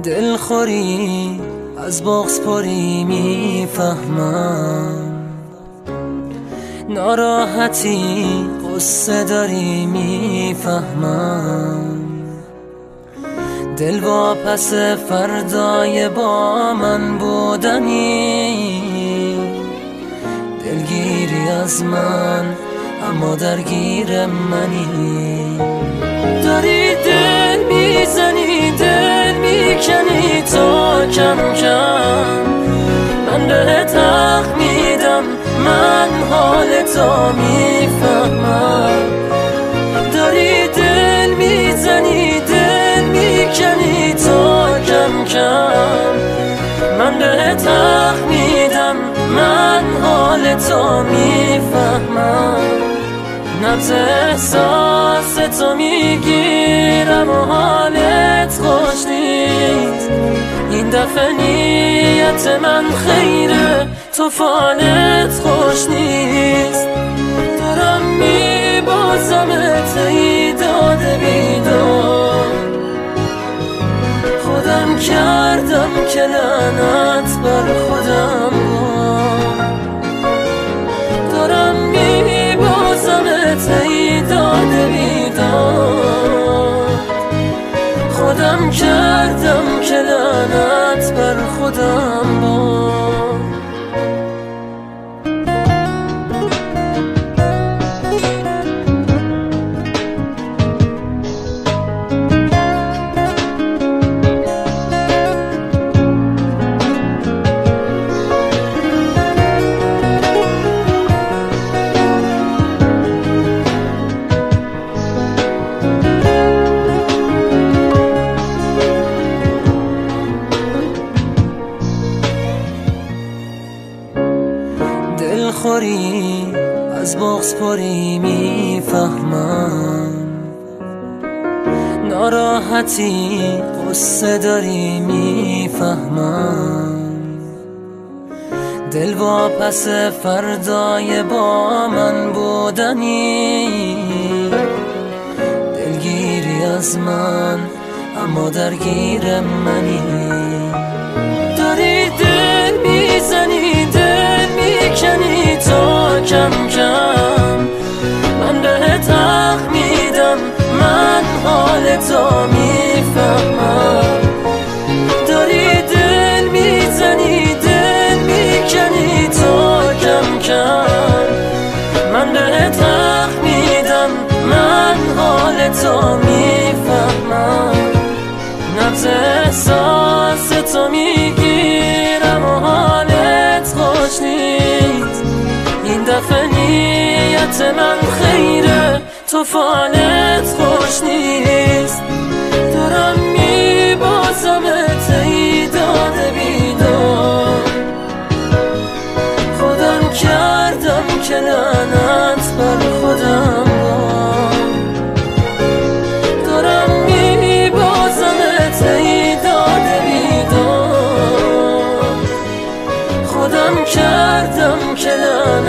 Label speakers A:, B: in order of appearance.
A: دلخوری از بغض پری میفهمم، ناراحتی قصه داری میفهمم، دل واپس فردای با من بودنی، دلگیری از من اما درگیر منی، داری دل میزنی دل میکنی تا کم کم من بهت حق میدم، من حالتو میفهمم، داری دل میزنی دل میکنی تا کم کم من بهت حق میدم، من حالتو میفهمم، نبض احساس تو میگیرم و حالت خوش نیست، این دفعه نیت من خیره تو فالت خوش نیست، دارم میبازمت ای داده بیدار، خودم کردم که لعنت بر خودم دارم میبازمت ای داده بیدار، خودم کردم که لعنت بر خودم دلخوری از بغض پری میفهمم، ناراحتی قصه داری میفهمم، دل واپس فردای با من بودنی، دلگیری از من اما درگیر منی، داری دل میزنی دل میکنی تا کم کم من بهت حق میدم، من حالتو میفهمم، داری دل میزنی دل میکنی تا کم کم من بهت حق میدم، من حالتو میفهمم، نبض احساس تو میگیرم و حالت خوش نیست، این دفعه نیت من خیره تو فالت خوش نیست، دارم میبازمت ای داده بیدار، خودم کردم که لعنت بر خودم دارم میبازمت ای داده بیدار، خودم کردم که لعنت